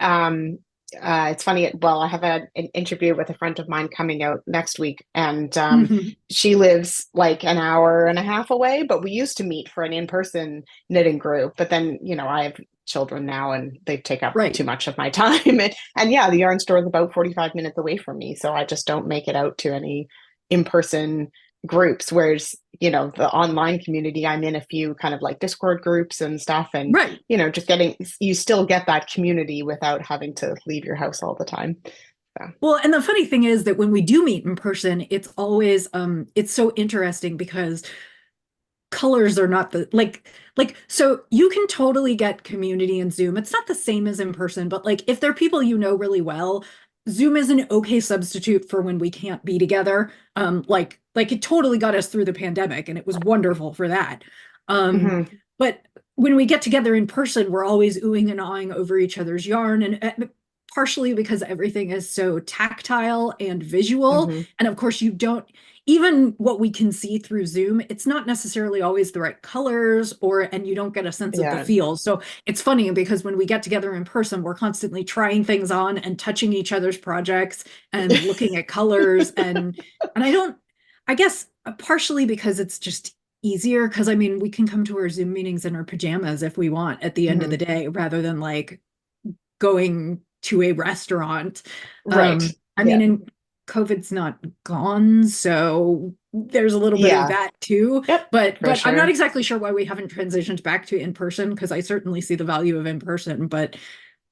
Speaker 1: It's funny. Well, I have an interview with a friend of mine coming out next week, and
Speaker 2: Mhm.
Speaker 1: she lives like an hour and a half away, but we used to meet for an in-person knitting group. But then, I have children now and they take up too
Speaker 2: Right.
Speaker 1: much of my time. And yeah, the yarn store is about 45 minutes away from me. So I just don't make it out to any in-person groups, whereas, the online community, I'm in a few kind of like Discord groups and stuff, and,
Speaker 2: Right.
Speaker 1: just getting, you still get that community without having to leave your house all the time. So,
Speaker 2: Well, and the funny thing is that when we do meet in person, it's always it's so interesting because colors are not the like so you can totally get community in Zoom. It's not the same as in person, but like if they're people you know really well, Zoom is an okay substitute for when we can't be together. Like it totally got us through the pandemic and it was wonderful for that. Um,
Speaker 1: mhm,
Speaker 2: but when we get together in person, we're always oohing and awing over each other's yarn and partially because everything is so tactile and visual.
Speaker 1: mhm.
Speaker 2: And of course, you don't even what we can see through Zoom, it's not necessarily always the right colors and you don't get a sense of the
Speaker 1: Yeah.
Speaker 2: feel. So it's funny because when we get together in person, we're constantly trying things on and touching each other's projects and looking at colors and I guess partially because it's just easier because I mean we can come to our Zoom meetings in our pajamas if we want at the end of the
Speaker 1: Mhm.
Speaker 2: day rather than like going to a restaurant.
Speaker 1: Right.
Speaker 2: I
Speaker 1: Yeah.
Speaker 2: mean, and COVID's not gone, so there's a little bit of
Speaker 1: Yeah.
Speaker 2: that too.
Speaker 1: Yep. For
Speaker 2: But I'm not
Speaker 1: sure.
Speaker 2: exactly sure why we haven't transitioned back to in person because I certainly see the value of in person. But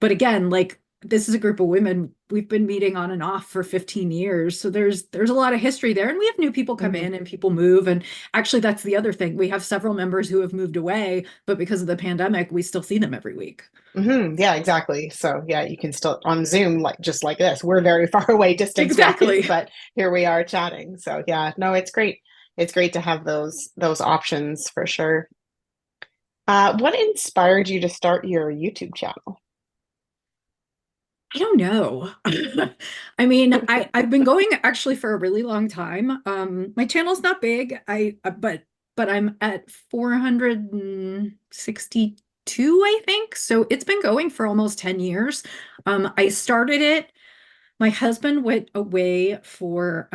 Speaker 2: again, like this is a group of women we've been meeting on and off for 15 years. So there's a lot of history there. And we have new people come
Speaker 1: Mhm.
Speaker 2: in and people move. And actually that's the other thing. We have several members who have moved away, but because of the pandemic, we still see them every week.
Speaker 1: Yeah, exactly. So yeah, you can still on Zoom, like just like this. We're very far away distance wise,
Speaker 2: Exactly.
Speaker 1: but here we are chatting. So yeah, no, it's great. It's great to have those options for sure. What inspired you to start your YouTube channel?
Speaker 2: I don't know. I mean, I've been going actually for a really long time. My channel's not big. But I'm at 462, I think. So it's been going for almost 10 years. I started it my husband went away for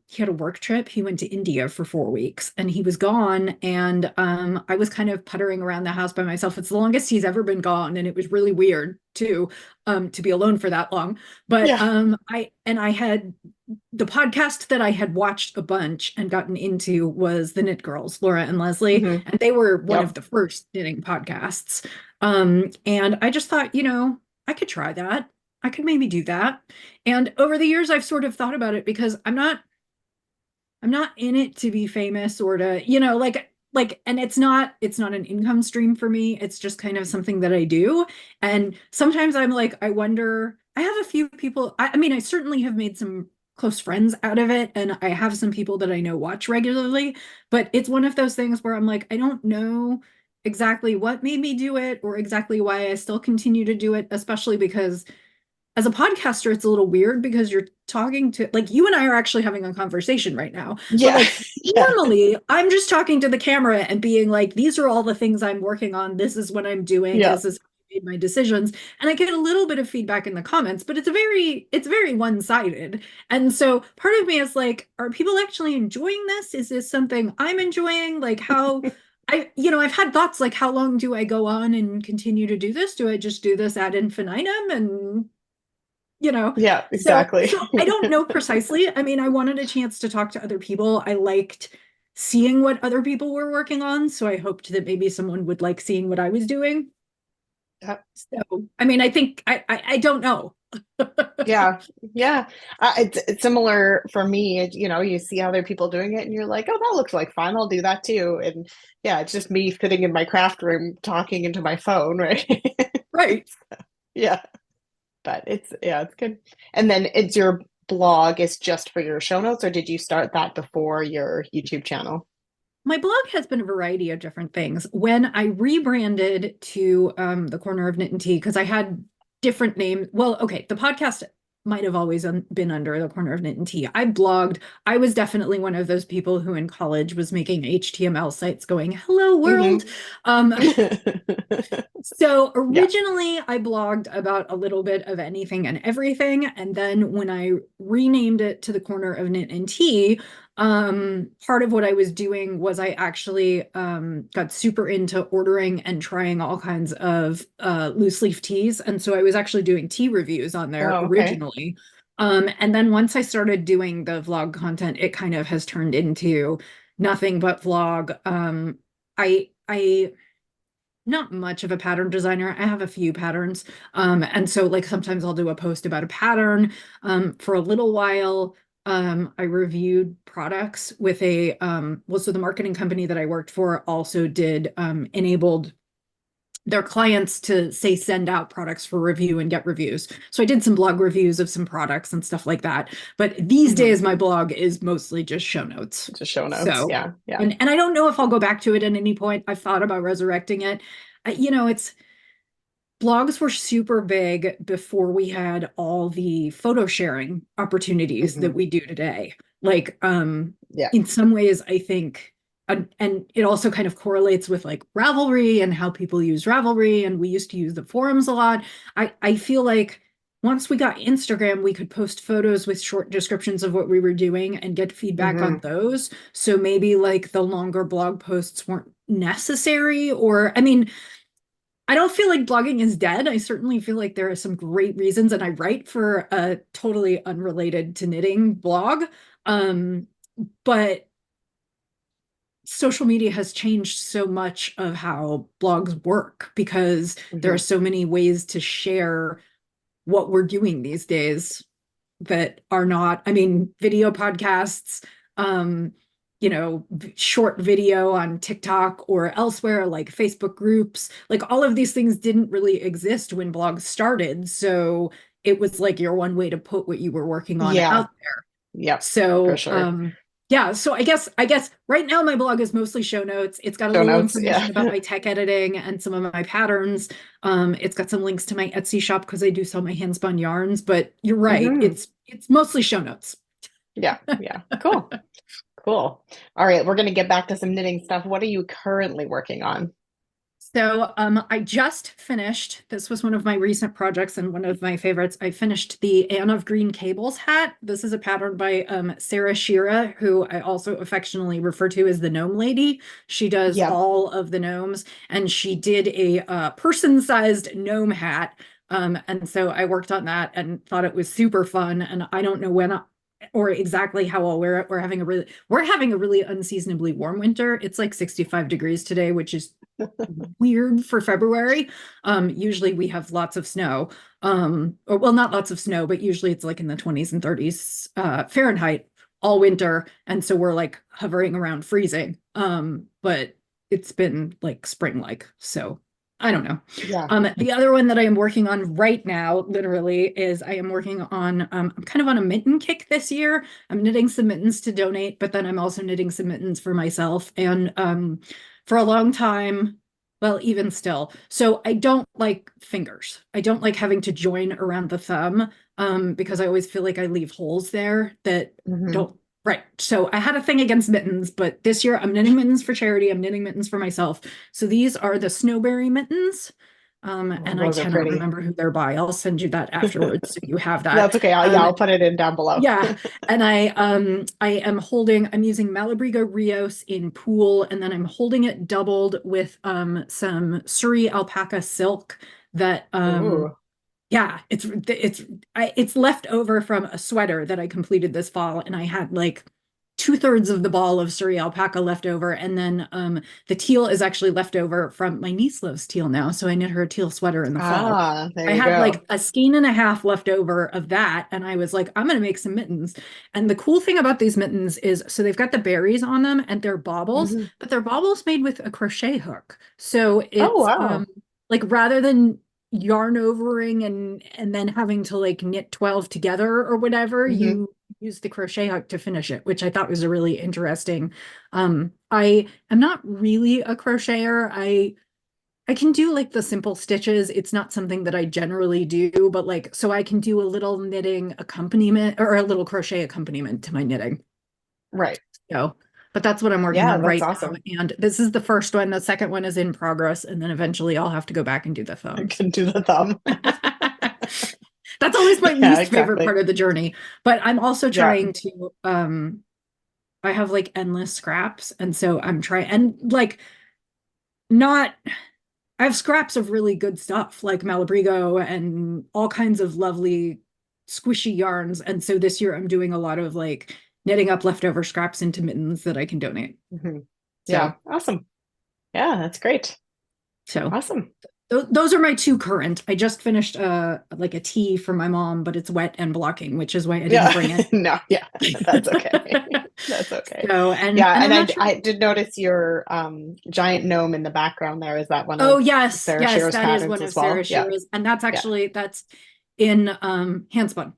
Speaker 2: he had a work trip. He went to India for 4 weeks and he was gone. And I was kind of puttering around the house by myself. It's the longest he's ever been gone, and it was really weird too, to be alone for that long. But
Speaker 1: Yeah.
Speaker 2: I had the podcast that I had watched a bunch and gotten into was the Knit Girls, Laura and Leslie,
Speaker 1: hmm
Speaker 2: and they were one of
Speaker 1: Yep.
Speaker 2: the first knitting podcasts. And I just thought, I could try that. I could maybe do that. And over the years, I've sort of thought about it because I'm not in it to be famous or to, and it's not an income stream for me. It's just kind of something that I do. And sometimes I'm like, I wonder, I have a few people, I mean, I certainly have made some close friends out of it. And I have some people that I know watch regularly, but it's one of those things where I'm like, I don't know exactly what made me do it or exactly why I still continue to do it, especially because as a podcaster, it's a little weird because you're talking to like you and I are actually having a conversation right now. But
Speaker 1: Yeah.
Speaker 2: like
Speaker 1: Yeah.
Speaker 2: normally, I'm just talking to the camera and being like, these are all the things I'm working on. This is what I'm doing.
Speaker 1: Yeah.
Speaker 2: This is how I made my decisions. And I get a little bit of feedback in the comments, but it's very one-sided. And so part of me is like, are people actually enjoying this? Is this something I'm enjoying? Like how I've had thoughts like, how long do I go on and continue to do this? Do I just do this ad infinitum and you know
Speaker 1: Yeah,
Speaker 2: so
Speaker 1: exactly.
Speaker 2: so I don't know precisely. I mean, I wanted a chance to talk to other people. I liked seeing what other people were working on, so I hoped that maybe someone would like seeing what I was doing.
Speaker 1: Yeah.
Speaker 2: So I mean, I think I don't know.
Speaker 1: Yeah. Yeah. It's similar for me. You see other people doing it and you're like, oh, that looks like fun. I'll do that too. And yeah, it's just me sitting in my craft room talking into my phone, right?
Speaker 2: Right.
Speaker 1: Yeah. But it's good. And then it's your blog is just for your show notes, or did you start that before your YouTube channel?
Speaker 2: My blog has been a variety of different things. When I rebranded to the Corner of Knit and Tea, because I had different names. Well, okay, the podcast might have always been under the Corner of Knit and Tea. I blogged. I was definitely one of those people who in college was making HTML sites going, "Hello world."
Speaker 1: hmm
Speaker 2: Um, so
Speaker 1: Yeah.
Speaker 2: originally, I blogged about a little bit of anything and everything. And then when I renamed it to the Corner of Knit and Tea, part of what I was doing was I actually got super into ordering and trying all kinds of loose leaf teas. And so I was actually doing tea reviews on there
Speaker 1: Oh, okay.
Speaker 2: originally. And then once I started doing the vlog content, it kind of has turned into nothing but vlog. I not much of a pattern designer. I have a few patterns. And so like sometimes I'll do a post about a pattern. For a little while, I reviewed products with so the marketing company that I worked for also did enabled their clients to say send out products for review and get reviews. So I did some blog reviews of some products and stuff like that. But these
Speaker 1: Hmm.
Speaker 2: days my blog is mostly just show notes.
Speaker 1: Just show notes.
Speaker 2: So
Speaker 1: Yeah. Yeah.
Speaker 2: and I don't know if I'll go back to it at any point. I've thought about resurrecting it. It's blogs were super big before we had all the photo sharing opportunities that
Speaker 1: Hmm.
Speaker 2: we do today. Like,
Speaker 1: Yeah.
Speaker 2: in some ways, I think, and it also kind of correlates with like Ravelry and how people use Ravelry, and we used to use the forums a lot. I feel like once we got Instagram, we could post photos with short descriptions of what we were doing and get feedback on
Speaker 1: Hmm.
Speaker 2: those. So maybe like the longer blog posts weren't necessary, or I mean, I don't feel like blogging is dead. I certainly feel like there are some great reasons, and I write for a totally unrelated to knitting blog. Um, but social media has changed so much of how blogs work because there are
Speaker 1: Hmm.
Speaker 2: so many ways to share what we're doing these days that are not, I mean, video podcasts, um, short video on TikTok or elsewhere, like Facebook groups, like all of these things didn't really exist when blogs started. So it was like your one way to put what you were working on
Speaker 1: Yeah.
Speaker 2: out there.
Speaker 1: Yep. For
Speaker 2: So,
Speaker 1: sure.
Speaker 2: yeah, so I guess right now my blog is mostly show notes. It's got a
Speaker 1: Show
Speaker 2: little
Speaker 1: notes. Yeah.
Speaker 2: information about my tech editing and some of my patterns. It's got some links to my Etsy shop because I do sell my handspun yarns, but you're right.
Speaker 1: Hmm.
Speaker 2: It's mostly show notes.
Speaker 1: Yeah. Yeah. Cool. Cool. All right. We're going to get back to some knitting stuff. What are you currently working on?
Speaker 2: So I just finished, this was one of my recent projects and one of my favorites. I finished the Anne of Green Gables hat. This is a pattern by Sarah Shira, who I also affectionately refer to as the Gnome Lady. She does
Speaker 1: Yep.
Speaker 2: all of the gnomes, and she did a person-sized gnome hat. And so I worked on that and thought it was super fun. And I don't know or exactly how I'll wear it. We're having a really unseasonably warm winter. It's like 65 degrees today, which is weird for February. Usually we have lots of snow. Or well, not lots of snow, but usually it's like in the 20s and 30s Fahrenheit all winter. And so we're like hovering around freezing. But it's been like spring-like. So I don't know.
Speaker 1: Yeah.
Speaker 2: The other one that I am working on right now, literally, is I am working on, I'm kind of on a mitten kick this year. I'm knitting some mittens to donate, but then I'm also knitting some mittens for myself. And for a long time, well, even still. So I don't like fingers. I don't like having to join around the thumb because I always feel like I leave holes there that
Speaker 1: Hmm.
Speaker 2: don't. Right. So I had a thing against mittens, but this year I'm knitting mittens for charity. I'm knitting mittens for myself. So these are the snowberry mittens.
Speaker 1: Oh,
Speaker 2: And I
Speaker 1: those are
Speaker 2: cannot
Speaker 1: pretty.
Speaker 2: remember who they're by. I'll send you that afterwards so you have that.
Speaker 1: That's okay. Yeah,
Speaker 2: Um,
Speaker 1: I'll put it in down below.
Speaker 2: yeah, and I'm using Malabrigo Rios in pool, and then I'm holding it doubled with some Surrey alpaca silk that
Speaker 1: Ooh.
Speaker 2: yeah, it's left over from a sweater that I completed this fall, and I had like two-thirds of the ball of Surrey alpaca left over, and then the teal is actually left over from my niece loves teal now, so I knit her a teal sweater in the fall.
Speaker 1: Ah, there
Speaker 2: I
Speaker 1: you
Speaker 2: had
Speaker 1: go.
Speaker 2: like a skein and a half left over of that, and I was like, I'm gonna make some mittens. And the cool thing about these mittens is, so they've got the berries on them, and they're baubles,
Speaker 1: Hmm.
Speaker 2: but they're baubles made with a crochet hook. So
Speaker 1: Oh,
Speaker 2: it's
Speaker 1: wow.
Speaker 2: like rather than yarn overing and then having to like knit 12 together or whatever,
Speaker 1: Hmm.
Speaker 2: you use the crochet hook to finish it, which I thought was a really interesting. I am not really a crocheter. I can do like the simple stitches. It's not something that I generally do, but like, so I can do a little knitting accompaniment or a little crochet accompaniment to my knitting.
Speaker 1: Right.
Speaker 2: So, but that's what I'm working
Speaker 1: Yeah,
Speaker 2: on
Speaker 1: that's
Speaker 2: right now.
Speaker 1: awesome.
Speaker 2: And this is the first one. The second one is in progress. And then eventually I'll have to go back and do the
Speaker 1: I
Speaker 2: thumbs.
Speaker 1: can do the thumb.
Speaker 2: That's always my
Speaker 1: Yeah,
Speaker 2: least favorite
Speaker 1: exactly.
Speaker 2: part of the journey. But I'm also
Speaker 1: Yeah.
Speaker 2: trying to I have like endless scraps. And so I'm trying and like not I have scraps of really good stuff like Malabrigo and all kinds of lovely squishy yarns. And so this year I'm doing a lot of like knitting up leftover scraps into mittens that I can donate.
Speaker 1: Mhm.
Speaker 2: So,
Speaker 1: Yeah, awesome. Yeah, that's great.
Speaker 2: so
Speaker 1: Awesome.
Speaker 2: those are my two current. I just finished like a tea for my mom, but it's wet and blocking, which is why I didn't
Speaker 1: Yeah,
Speaker 2: bring it.
Speaker 1: no, yeah, that's okay. That's okay.
Speaker 2: So,
Speaker 1: Yeah,
Speaker 2: and
Speaker 1: and
Speaker 2: I'm not sure.
Speaker 1: I did notice your giant gnome in the background there. Is that one
Speaker 2: Oh
Speaker 1: of
Speaker 2: yes,
Speaker 1: Sarah
Speaker 2: yes,
Speaker 1: Shearer's
Speaker 2: that is
Speaker 1: patterns
Speaker 2: one of
Speaker 1: as well?
Speaker 2: Sarah's
Speaker 1: Yeah,
Speaker 2: shearers, and that's
Speaker 1: yeah.
Speaker 2: actually that's in handspun.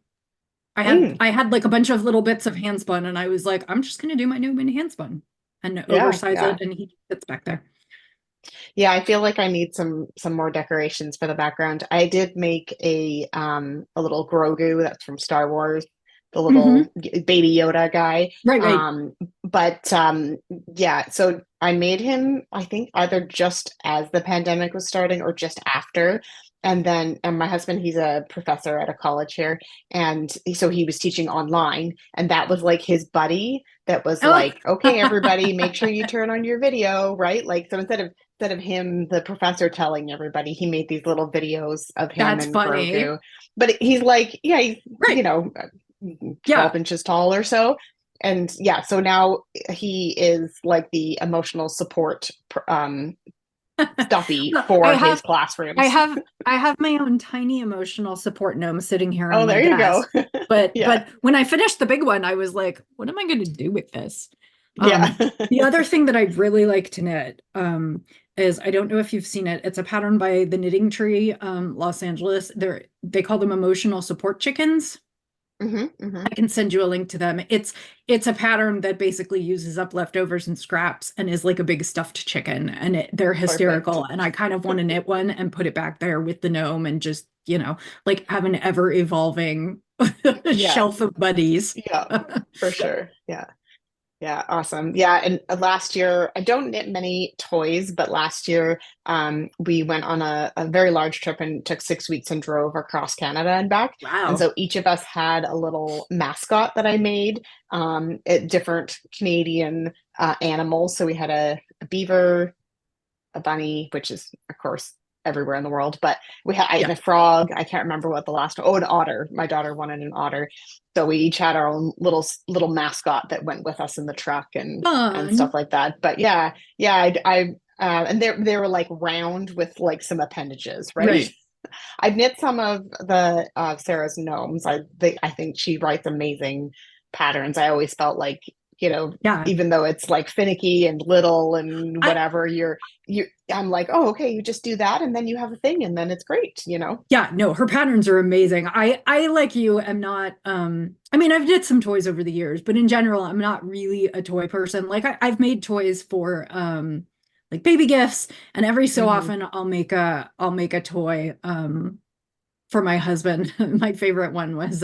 Speaker 1: Mm,
Speaker 2: I had like a bunch of little bits of handspun, and I was like, I'm just gonna do my new mini handspun and
Speaker 1: yeah,
Speaker 2: oversize
Speaker 1: yeah.
Speaker 2: it, and he sits back there.
Speaker 1: Yeah, I feel like I need some more decorations for the background. I did make a little Grogu that's from Star Wars, the
Speaker 2: Hmm.
Speaker 1: little baby Yoda guy.
Speaker 2: Right, right.
Speaker 1: But yeah, so I made him, I think either just as the pandemic was starting or just after. And my husband, he's a professor at a college here, and so he was teaching online, and that was like his buddy that was
Speaker 2: Oh,
Speaker 1: like, okay, everybody, make sure you turn on your video, right? Like, so instead of him, the professor telling everybody, he made these little videos of him
Speaker 2: that's
Speaker 1: and
Speaker 2: funny.
Speaker 1: Grogu. But he's like, yeah, he's,
Speaker 2: Right.
Speaker 1: 12
Speaker 2: Yeah.
Speaker 1: inches tall or so. And yeah, so now he is like the emotional support stuffy
Speaker 2: Well,
Speaker 1: for his classrooms.
Speaker 2: I have my own tiny emotional support gnome sitting here on
Speaker 1: Oh,
Speaker 2: my
Speaker 1: there you go.
Speaker 2: desk.
Speaker 1: Yeah.
Speaker 2: But when I finished the big one, I was like, what am I going to do with this?
Speaker 1: Yeah.
Speaker 2: The other thing that I really like to knit is I don't know if you've seen it. It's a pattern by the Knitting Tree, Los Angeles. They call them emotional support chickens.
Speaker 1: Hmm, hmm.
Speaker 2: I can send you a link to them. It's a pattern that basically uses up leftovers and scraps and is like a big stuffed chicken, and they're
Speaker 1: Perfect.
Speaker 2: hysterical. And I kind of want to knit one and put it back there with the gnome and just, like have an ever evolving
Speaker 1: Yeah.
Speaker 2: shelf of buddies.
Speaker 1: Yeah, for sure. Yeah. Yeah, awesome. Yeah, and last year I don't knit many toys, but last year we went on a very large trip and took 6 weeks and drove across Canada and back. And
Speaker 2: Wow.
Speaker 1: so each of us had a little mascot that I made, at different Canadian animals. So we had a beaver, a bunny, which is of course everywhere in the world, but I had
Speaker 2: Yeah.
Speaker 1: a frog. I can't remember what the last one. Oh, an otter. My daughter wanted an otter. So we each had our own little mascot that went with us in the truck and stuff
Speaker 2: Fun.
Speaker 1: like that. But yeah, yeah, and they were like round with like some appendages, right?
Speaker 2: Right.
Speaker 1: I've knit some of the Sarah's gnomes. I think she writes amazing patterns. I always felt like,
Speaker 2: Yeah.
Speaker 1: even though it's like finicky and little and
Speaker 2: I
Speaker 1: whatever, you I'm like, oh, okay, you just do that and then you have a thing and then it's great.
Speaker 2: Yeah, no, her patterns are amazing. I like you am not I mean I've did some toys over the years, but in general I'm not really a toy person. Like I've made toys for like baby gifts, and every so
Speaker 1: Hmm.
Speaker 2: often I'll make a toy for my husband. My favorite one was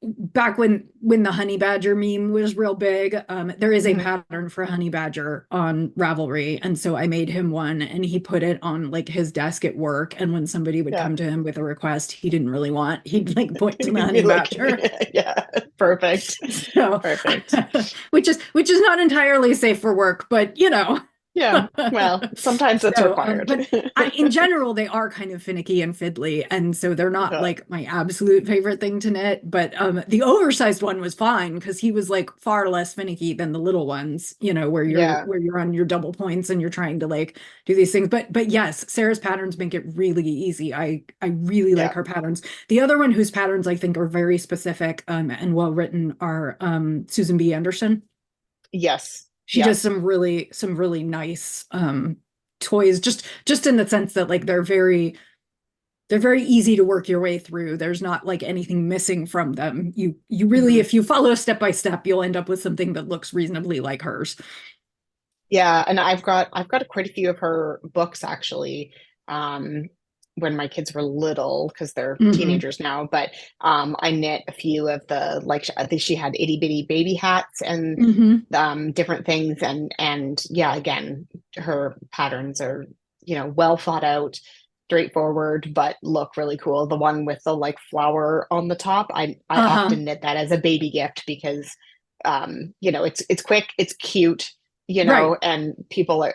Speaker 2: back when the honey badger meme was real big. There is a
Speaker 1: Hmm.
Speaker 2: pattern for honey badger on Ravelry, and so I made him one, and he put it on like his desk at work, and when somebody would
Speaker 1: Yeah.
Speaker 2: come to him with a request he didn't really want, he'd like point to the
Speaker 1: You'd be
Speaker 2: honey
Speaker 1: like,
Speaker 2: badger.
Speaker 1: yeah, perfect.
Speaker 2: So
Speaker 1: Perfect.
Speaker 2: which is not entirely safe for work, but
Speaker 1: Yeah. Well, sometimes it's
Speaker 2: So,
Speaker 1: required.
Speaker 2: but in general, they are kind of finicky and fiddly, and so they're not
Speaker 1: Yeah.
Speaker 2: like my absolute favorite thing to knit. But the oversized one was fine because he was like far less finicky than the little ones,
Speaker 1: Yeah.
Speaker 2: where you're on your double points and you're trying to like do these things. But yes, Sarah's patterns make it really easy. I really like
Speaker 1: Yeah.
Speaker 2: her patterns. The other one whose patterns I think are very specific and well written are Susan B. Anderson.
Speaker 1: Yes.
Speaker 2: She does
Speaker 1: Yes.
Speaker 2: some really nice toys, just in the sense that like they're very easy to work your way through. There's not like anything missing from them. You really,
Speaker 1: Hmm.
Speaker 2: if you follow step by step, you'll end up with something that looks reasonably like hers.
Speaker 1: Yeah, and I've got quite a few of her books actually. Um, when my kids were little, because they're
Speaker 2: Hmm.
Speaker 1: teenagers now, but I knit a few of the like I think she had itty bitty baby hats and
Speaker 2: Hmm.
Speaker 1: different things, and yeah, again, her patterns are well thought out, straightforward, but look really cool. The one with the like flower on the top, I
Speaker 2: Uh-huh.
Speaker 1: often knit that as a baby gift because it's quick, it's cute,
Speaker 2: Right.
Speaker 1: and people are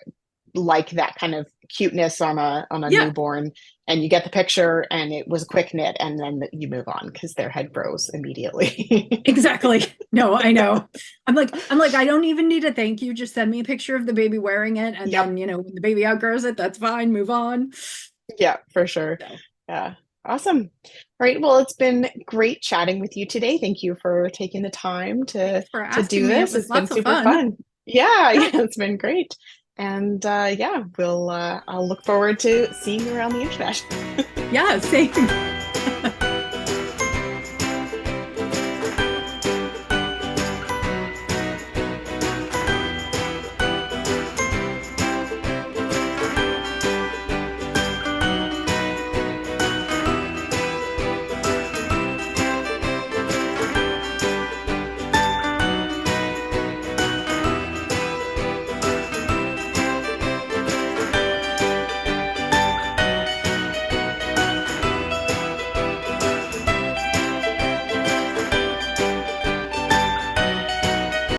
Speaker 1: like that kind of cuteness on a
Speaker 2: Yeah,
Speaker 1: newborn, and you get the picture and it was a quick knit, and then you move on because their head grows immediately.
Speaker 2: exactly. No, I know. I'm like, I don't even need a thank you. Just send me a picture of the baby wearing it. And
Speaker 1: Yep.
Speaker 2: then, when the baby outgrows it, that's fine. Move on.
Speaker 1: Yeah, for sure.
Speaker 2: So
Speaker 1: Yeah. Awesome. All right. Well, it's been great chatting with you today. Thank you for taking the time
Speaker 2: thanks for
Speaker 1: to do
Speaker 2: asking me. It
Speaker 1: this.
Speaker 2: was
Speaker 1: It's been
Speaker 2: lots of
Speaker 1: super
Speaker 2: fun.
Speaker 1: fun. Yeah,
Speaker 2: Yeah.
Speaker 1: yeah, it's been great. And yeah, I'll look forward to seeing you around the internet.
Speaker 2: Yeah, same.